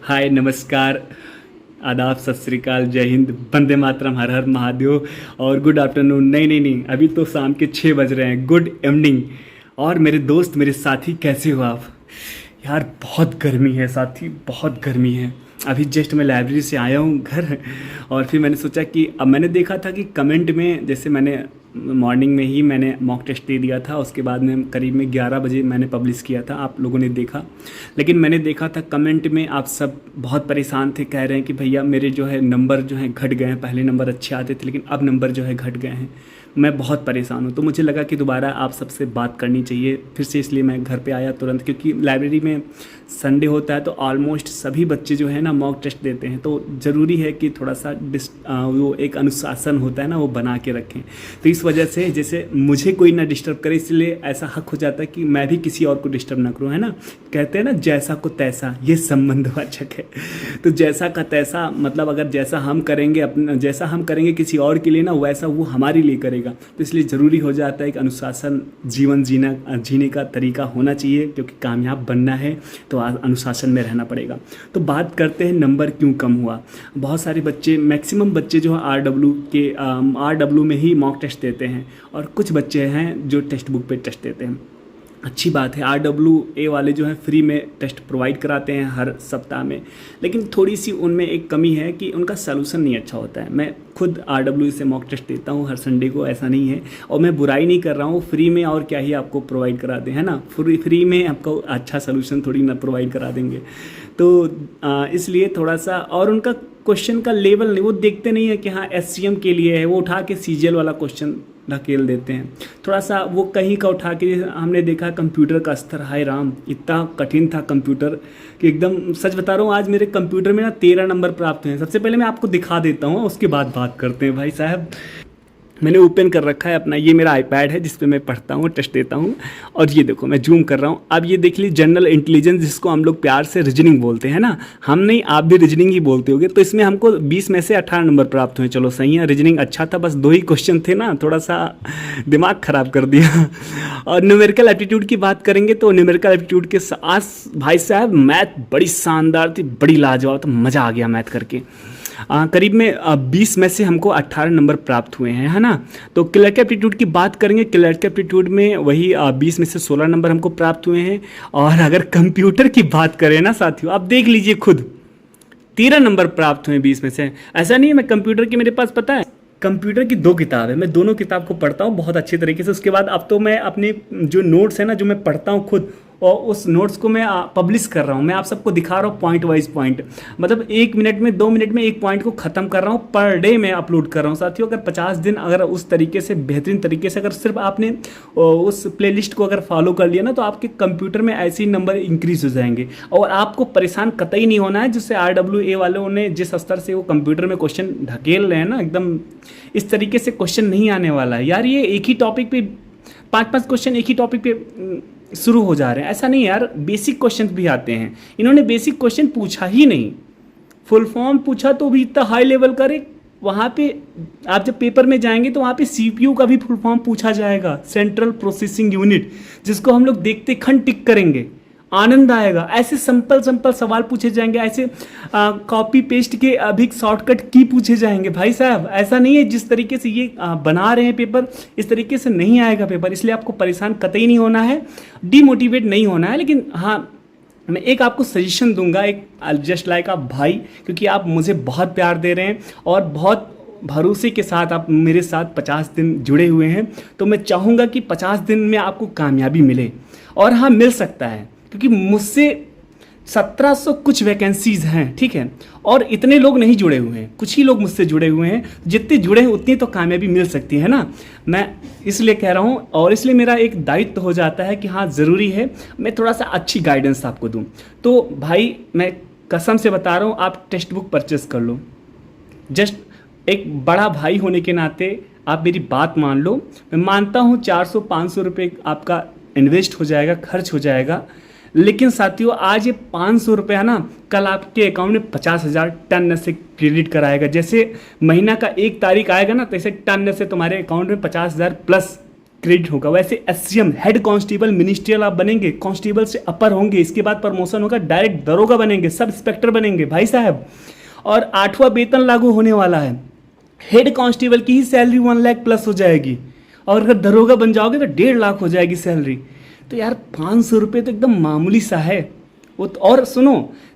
हाय, नमस्कार, आदाब, सत श्री अकाल, जय हिंद, वंदे मातरम, हर हर महादेव और गुड आफ्टरनून। नहीं नहीं नहीं, अभी तो शाम के 6 बज रहे हैं। Good evening. और मेरे दोस्त, मेरे साथी, कैसे हो आप? यार बहुत गर्मी है साथी, बहुत गर्मी है। अभी जस्ट मैं लाइब्रेरी से आया हूँ घर, और फिर मैंने सोचा कि अब मैंने देखा था कि कमेंट में, जैसे मैंने मॉर्निंग में ही मैंने मॉक टेस्ट दे दिया था, उसके बाद में करीब में 11 बजे मैंने पब्लिश किया था, आप लोगों ने देखा। लेकिन मैंने देखा था कमेंट में आप सब बहुत परेशान थे, कह रहे हैं कि भैया मेरे जो है नंबर जो है घट गए हैं। पहले नंबर अच्छे आते थे लेकिन अब नंबर जो है घट गए हैं। मैं बहुत परेशान हूँ, तो मुझे लगा कि दोबारा आप सबसे बात करनी चाहिए फिर से, इसलिए मैं घर पे आया तुरंत। क्योंकि लाइब्रेरी में संडे होता है तो ऑलमोस्ट सभी बच्चे जो है ना मॉक टेस्ट देते हैं, तो ज़रूरी है कि थोड़ा सा वो एक अनुशासन होता है ना, वो बना के रखें। तो इस वजह से जैसे मुझे कोई ना डिस्टर्ब करे, इसलिए ऐसा हक हो जाता है कि मैं भी किसी और को डिस्टर्ब ना करूँ, है ना। कहते हैं ना, जैसा को तैसा, ये संबंधवाचक है। तो जैसा का तैसा मतलब अगर जैसा हम करेंगे अपना, जैसा हम करेंगे किसी और के लिए ना, वैसा वो हमारे लिए करेगा। तो इसलिए ज़रूरी हो जाता है कि अनुशासन जीवन जीने का तरीका होना चाहिए, क्योंकि कामयाब बनना है तो अनुशासन में रहना पड़ेगा। तो बात करते हैं नंबर क्यों कम हुआ। बहुत सारे बच्चे, मैक्सिमम बच्चे जो है आर डब्ल्यू में ही मॉक टेस्ट देते हैं, और कुछ बच्चे हैं जो टेक्स्ट बुक पे टेस्ट देते हैं। अच्छी बात है, RWA वाले जो है फ्री में टेस्ट प्रोवाइड कराते हैं हर सप्ताह में। लेकिन थोड़ी सी उनमें एक कमी है कि उनका सलूशन नहीं अच्छा होता है। मैं खुद RWA से मॉक टेस्ट देता हूँ हर संडे को, ऐसा नहीं है। और मैं बुराई नहीं कर रहा हूँ, फ्री में और क्या ही आपको प्रोवाइड करा दें, है ना। फ्री में आपको अच्छा सलूशन थोड़ी ना प्रोवाइड करा देंगे। तो इसलिए थोड़ा सा, और उनका क्वेश्चन का लेवल नहीं, वो देखते नहीं है कि हाँ SCM के लिए है, वो उठा के CGL वाला क्वेश्चन ढकेल देते हैं। थोड़ा सा वो कहीं का उठा के, हमने देखा कंप्यूटर का स्तर, हाय राम, इतना कठिन था कंप्यूटर कि एकदम सच बता रहा हूँ, आज मेरे कंप्यूटर में ना 13 नंबर प्राप्त हुए हैं। सबसे पहले मैं आपको दिखा देता हूँ, उसके बाद बात करते हैं भाई साहब। मैंने ओपन कर रखा है अपना, ये मेरा आईपैड है जिस पे मैं पढ़ता हूँ, टेस्ट देता हूँ। और ये देखो मैं जूम कर रहा हूँ, अब ये देख लीजिए, जनरल इंटेलिजेंस जिसको हम लोग प्यार से रीजनिंग बोलते हैं ना, हम नहीं, आप भी रीजनिंग ही बोलते होगे। तो इसमें हमको 20 में से 18 नंबर प्राप्त हुए। चलो सही है, रीजनिंग अच्छा था, बस 2 ही क्वेश्चन थे ना, थोड़ा सा दिमाग खराब कर दिया। और न्यूमेरिकल एप्टीट्यूड की बात करेंगे तो न्यूमेरिकल एप्टीट्यूड के साथ भाई साहब मैथ बड़ी शानदार थी, बड़ी लाजवाब, तो मज़ा आ गया मैथ करके। करीब में 20 में से हमको 18 नंबर प्राप्त हुए हैं, है ना। तो क्लर्क एप्टीट्यूड की बात करेंगे, क्लर्क एप्टीट्यूड में वही 20 में से 16 नंबर हमको प्राप्त हुए हैं। और अगर कंप्यूटर की बात करें ना साथियों, आप देख लीजिए खुद, 13 नंबर प्राप्त हुए 20 में से। ऐसा नहीं है मैं कंप्यूटर की, मेरे पास पता है कंप्यूटर की 2 किताब है, मैं दोनों किताब को पढ़ता हूँ बहुत अच्छे तरीके से। उसके बाद अब तो मैं अपने जो नोट्स है ना, जो मैं पढ़ता हूँ खुद, और उस नोट्स को मैं पब्लिश कर रहा हूँ। मैं आप सबको दिखा रहा हूँ पॉइंट वाइज पॉइंट, मतलब 1 मिनट में 2 मिनट में एक पॉइंट को ख़त्म कर रहा हूँ, पर डे मैं अपलोड कर रहा हूँ साथियों। अगर 50 दिन अगर उस तरीके से, बेहतरीन तरीके से, अगर सिर्फ आपने उस प्लेलिस्ट को अगर फॉलो कर लिया ना, तो आपके कंप्यूटर में ऐसे ही नंबर इंक्रीज हो जाएंगे। और आपको परेशान कतई नहीं होना है, जिससे RWA वालों ने जिस स्तर से वो कंप्यूटर में क्वेश्चन ढकेल रहे हैं ना, एकदम इस तरीके से क्वेश्चन नहीं आने वाला है यार। ये एक ही टॉपिक पे 5-5 क्वेश्चन एक ही टॉपिक पे शुरू हो जा रहे हैं, ऐसा नहीं यार, बेसिक क्वेश्चन भी आते हैं। इन्होंने बेसिक क्वेश्चन पूछा ही नहीं, फुल फॉर्म पूछा तो भी इतना हाई लेवल करे। वहाँ पे आप जब पेपर में जाएंगे तो वहाँ पे CPU का भी फुल फॉर्म पूछा जाएगा, सेंट्रल प्रोसेसिंग यूनिट, जिसको हम लोग देखते खंड टिक करेंगे, आनंद आएगा। ऐसे सिंपल सिंपल सवाल पूछे जाएंगे, ऐसे कॉपी पेस्ट के अभी शॉर्टकट की पूछे जाएंगे भाई साहब। ऐसा नहीं है, जिस तरीके से ये बना रहे हैं पेपर, इस तरीके से नहीं आएगा पेपर। इसलिए आपको परेशान कतई नहीं होना है, डीमोटिवेट नहीं होना है। लेकिन हाँ, मैं एक आपको सजेशन दूंगा, एक जस्ट लाइक आप भाई, क्योंकि आप मुझे बहुत प्यार दे रहे हैं और बहुत भरोसे के साथ आप मेरे साथ 50 दिन जुड़े हुए हैं। तो मैं चाहूँगा कि 50 दिन में आपको कामयाबी मिले, और हाँ मिल सकता है, क्योंकि मुझसे 1700 कुछ वैकेंसीज हैं, ठीक है। और इतने लोग नहीं जुड़े हुए हैं, कुछ ही लोग मुझसे जुड़े हुए हैं। जितने जुड़े हैं उतनी तो कामयाबी मिल सकती है ना। मैं इसलिए कह रहा हूँ, और इसलिए मेरा एक दायित्व हो जाता है कि हाँ ज़रूरी है मैं थोड़ा सा अच्छी गाइडेंस आपको दूँ। तो भाई मैं कसम से बता रहा हूँ, आप टेक्स्ट बुक परचेस कर लो। जस्ट एक बड़ा भाई होने के नाते आप मेरी बात मान लो। मैं मानता हूँ 400-500 रुपये आपका इन्वेस्ट हो जाएगा, खर्च हो जाएगा। लेकिन साथियों, आज ये 500 रुपये है ना, कल आपके अकाउंट में 50,000 टन से क्रेडिट कराएगा। जैसे महीना का 1 तारीख आएगा ना, तो ऐसे टन से तुम्हारे अकाउंट में 50,000 प्लस क्रेडिट होगा। वैसे एससीएम हेड कांस्टेबल मिनिस्ट्रियल आप बनेंगे, कांस्टेबल से अपर होंगे, इसके बाद प्रमोशन होगा, डायरेक्ट दरोगा बनेंगे, सब इंस्पेक्टर बनेंगे भाई साहब। और 8वां वेतन लागू होने वाला है। हेड कांस्टेबल की ही सैलरी 1 लाख प्लस हो जाएगी, और अगर दरोगा बन जाओगे तो 1.5 लाख हो जाएगी सैलरी। तो यार 500 रुपये तो एकदम मामूली सा है वो तो। और सुनो,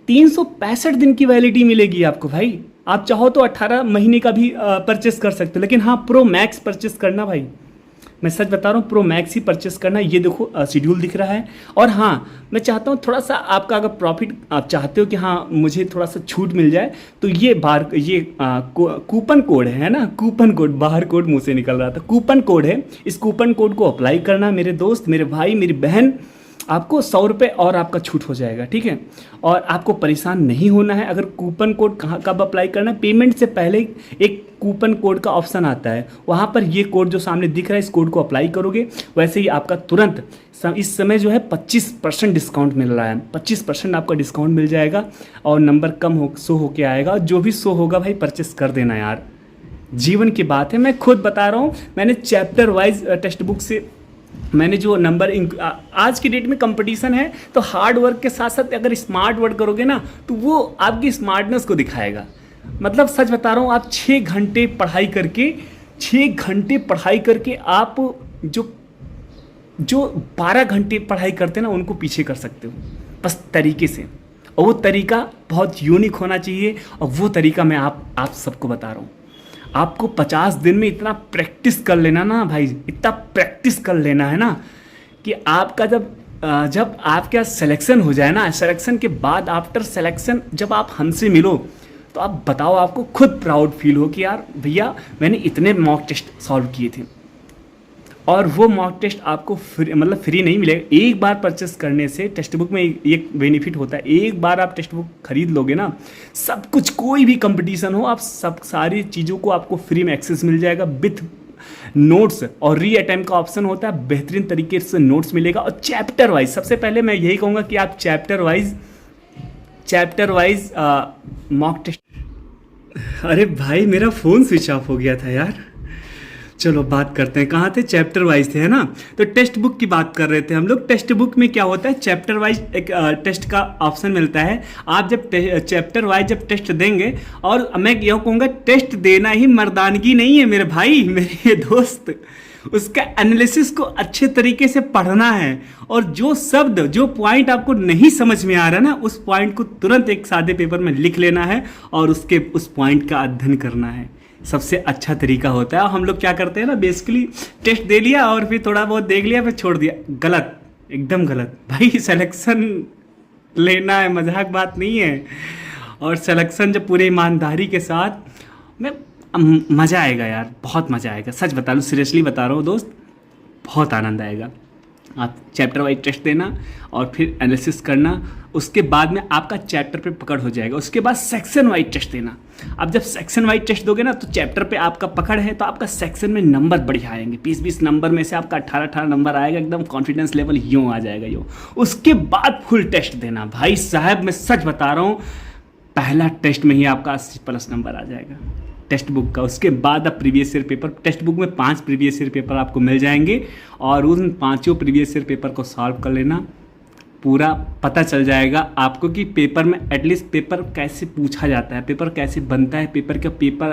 365 दिन की वैलिडिटी मिलेगी आपको भाई। आप चाहो तो 18 महीने का भी परचेस कर सकते हो, लेकिन हाँ प्रो मैक्स परचेस करना भाई, मैं सच बता रहा हूँ, प्रो मैक्स ही परचेस करना। ये देखो शेड्यूल दिख रहा है। और हाँ मैं चाहता हूँ थोड़ा सा आपका अगर प्रॉफिट आप चाहते हो कि हाँ मुझे थोड़ा सा छूट मिल जाए, तो ये कूपन कोड है ना, कूपन कोड, बाहर कोड मुंह से निकल रहा था, कूपन कोड है। इस कूपन कोड को अप्लाई करना मेरे दोस्त, मेरे भाई, मेरी बहन, आपको 100 रुपये और आपका छूट हो जाएगा, ठीक है। और आपको परेशान नहीं होना है। अगर कूपन कोड कहाँ कब अप्लाई करना है, पेमेंट से पहले एक कूपन कोड का ऑप्शन आता है, वहाँ पर ये कोड जो सामने दिख रहा है, इस कोड को अप्लाई करोगे, वैसे ही आपका तुरंत इस समय जो है 25% डिस्काउंट मिल रहा है। 25% आपका डिस्काउंट मिल जाएगा और नंबर कम शो होके आएगा। जो भी शो होगा भाई परचेस कर देना यार, जीवन की बात है। मैं खुद बता रहा हूँ, मैंने चैप्टर वाइज टेक्स्ट बुक से मैंने जो नंबर आज की डेट में कंपटीशन है, तो हार्ड वर्क के साथ साथ अगर स्मार्ट वर्क करोगे ना, तो वो आपकी स्मार्टनेस को दिखाएगा। मतलब सच बता रहा हूँ, आप 6 घंटे पढ़ाई करके आप जो 12 घंटे पढ़ाई करते हैं ना, उनको पीछे कर सकते हो बस तरीके से। और वो तरीका बहुत यूनिक होना चाहिए, और वो तरीका मैं आप सबको बता रहा हूँ। आपको 50 दिन में इतना प्रैक्टिस कर लेना ना भाई, इतना प्रैक्टिस कर लेना है ना कि आपका जब आपका सिलेक्शन हो जाए ना, सिलेक्शन के बाद आफ्टर सिलेक्शन जब आप हमसे मिलो, तो आप बताओ, आपको खुद प्राउड फील हो कि यार भैया मैंने इतने मॉक टेस्ट सॉल्व किए थे। और वो मॉक टेस्ट आपको फ्री नहीं मिलेगा। एक बार परचेस करने से टेक्स्ट बुक में एक बेनिफिट होता है, एक बार आप टेक्स्ट बुक खरीद लोगे ना, सब कुछ, कोई भी कंपटीशन हो, आप सारी चीज़ों को आपको फ्री में एक्सेस मिल जाएगा विथ नोट्स। और री अटेम्प्ट का ऑप्शन होता है, बेहतरीन तरीके से नोट्स मिलेगा। और चैप्टर वाइज, सबसे पहले मैं यही कहूँगा कि आप चैप्टर वाइज मॉक टेस्ट। अरे भाई मेरा फ़ोन स्विच ऑफ हो गया था यार। चलो बात करते हैं, कहाँ थे, चैप्टर वाइज थे, है ना। तो टेक्स्ट बुक की बात कर रहे थे हम लोग। टेक्स्ट बुक में क्या होता है, चैप्टर वाइज एक टेस्ट का ऑप्शन मिलता है। आप जब चैप्टर वाइज जब टेस्ट देंगे, और मैं यह कहूँगा टेस्ट देना ही मर्दानगी नहीं है मेरे भाई, मेरे दोस्त, उसका एनालिसिस को अच्छे तरीके से पढ़ना है। और जो शब्द, जो पॉइंट आपको नहीं समझ में आ रहा ना, उस पॉइंट को तुरंत एक सादे पेपर में लिख लेना है और उस पॉइंट का अध्ययन करना है। सबसे अच्छा तरीका होता है। हम लोग क्या करते हैं ना, बेसिकली टेस्ट दे लिया और फिर थोड़ा बहुत देख लिया, फिर छोड़ दिया। गलत, एकदम गलत भाई। सिलेक्शन लेना है, मजाक बात नहीं है। और सिलेक्शन जब पूरे ईमानदारी के साथ, मज़ा आएगा यार, बहुत मज़ा आएगा। सच बता लूँ, सीरियसली बता रहा हूँ दोस्त, बहुत आनंद आएगा। आप चैप्टर वाइज टेस्ट देना और फिर एनालिसिस करना, उसके बाद में आपका चैप्टर पे पकड़ हो जाएगा। उसके बाद सेक्शन वाइज टेस्ट देना। अब जब सेक्शन वाइज टेस्ट दोगे ना, तो चैप्टर पे आपका पकड़ है, तो आपका सेक्शन में नंबर बढ़िया आएंगे। 20-20 नंबर में से आपका 18-18 नंबर आएगा, एकदम कॉन्फिडेंस लेवल यूँ आ जाएगा यूँ। उसके बाद फुल टेस्ट देना भाई साहब, मैं सच बता रहा हूँ, पहला टेस्ट में ही आपका 80+ नंबर आ जाएगा टेक्स्ट बुक का। उसके बाद आप previous year paper, text book में 5 प्रीवियस ईयर पेपर आपको मिल जाएंगे, और उन 5 प्रीवियस ईयर पेपर को सॉल्व कर लेना। पूरा पता चल जाएगा आपको कि पेपर में एटलीस्ट पेपर कैसे पूछा जाता है, पेपर कैसे बनता है, पेपर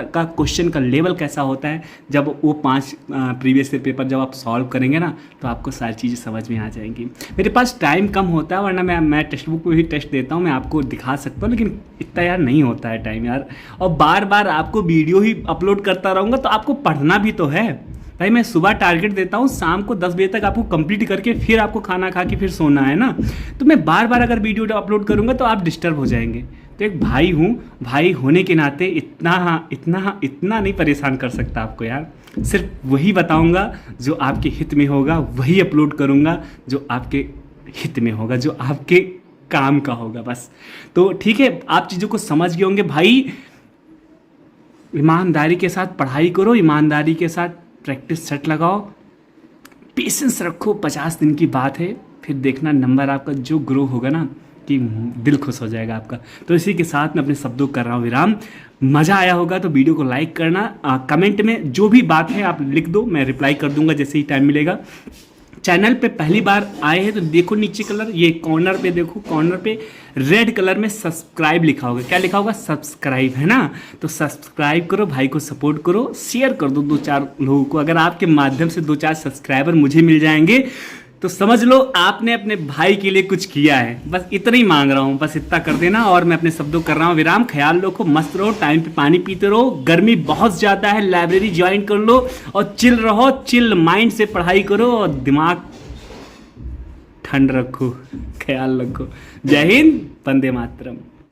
का क्वेश्चन का लेवल कैसा होता है। जब वो 5 प्रीवियस ईयर पेपर जब आप सॉल्व करेंगे ना, तो आपको सारी चीज़ें समझ में आ जाएंगी। मेरे पास टाइम कम होता है, वरना मैं टेक्स्ट बुक पे भी टेस्ट देता हूँ, मैं आपको दिखा सकता हूँ, लेकिन इतना यार नहीं होता है टाइम यार। और बार बार आपको वीडियो ही अपलोड करता रहूँगा, तो आपको पढ़ना भी तो है भाई। मैं सुबह टारगेट देता हूँ, शाम को 10 बजे तक आपको कंप्लीट करके फिर आपको खाना खा के फिर सोना है ना। तो मैं बार बार अगर वीडियो अपलोड करूँगा तो आप डिस्टर्ब हो जाएंगे। तो एक भाई हूँ, भाई होने के नाते इतना नहीं परेशान कर सकता आपको यार। सिर्फ वही बताऊँगा जो आपके हित में होगा, वही अपलोड करूँगा जो आपके हित में होगा, जो आपके काम का होगा, बस। तो ठीक है, आप चीज़ों को समझ गए होंगे भाई। ईमानदारी के साथ पढ़ाई करो, ईमानदारी के साथ प्रैक्टिस सेट लगाओ, पेशेंस रखो। 50 दिन की बात है, फिर देखना नंबर आपका जो ग्रो होगा ना, कि दिल खुश हो जाएगा आपका। तो इसी के साथ मैं अपने शब्दों को कर रहा हूँ विराम। मज़ा आया होगा तो वीडियो को लाइक करना, कमेंट में जो भी बात है आप लिख दो, मैं रिप्लाई कर दूंगा जैसे ही टाइम मिलेगा। चैनल पे पहली बार आए हैं तो देखो नीचे कलर, ये कॉर्नर पे देखो, कॉर्नर पे रेड कलर में सब्सक्राइब लिखा होगा। क्या लिखा होगा? सब्सक्राइब, है ना? तो सब्सक्राइब करो, भाई को सपोर्ट करो, शेयर कर दो 2-4 लोगों को। अगर आपके माध्यम से 2-4 सब्सक्राइबर मुझे मिल जाएंगे तो समझ लो आपने अपने भाई के लिए कुछ किया है। बस इतना ही मांग रहा हूँ, बस इतना कर देना। और मैं अपने शब्दों कर रहा हूँ विराम। ख्याल रखो, मस्त रहो, टाइम पे पानी पीते रहो, गर्मी बहुत ज़्यादा है, लाइब्रेरी ज्वाइन कर लो और चिल रहो, चिल माइंड से पढ़ाई करो और दिमाग ठंड रखो, ख्याल रखो। जय हिंद, वंदे मातरम।